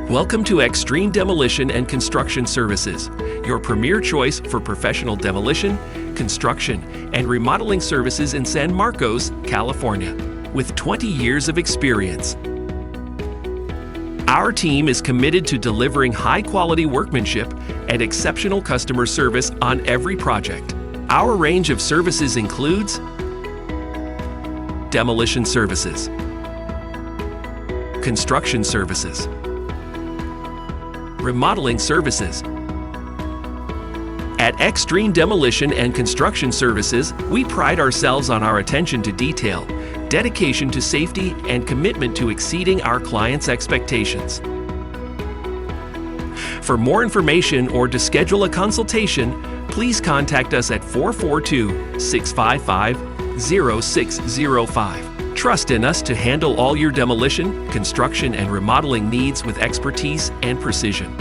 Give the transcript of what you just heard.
Welcome to Xtreme Demolition and Construction Services, your premier choice for professional demolition, construction, and remodeling services in San Marcos, California. With 20 years of experience, our team is committed to delivering high-quality workmanship and exceptional customer service on every project. Our range of services includes demolition services, construction services, remodeling services. At Xtreme Demolition and Construction Services, we pride ourselves on our attention to detail, dedication to safety, and commitment to exceeding our clients' expectations. For more information or to schedule a consultation, please contact us at 442-655-0605. Trust in us to handle all your demolition, construction, and remodeling needs with expertise and precision.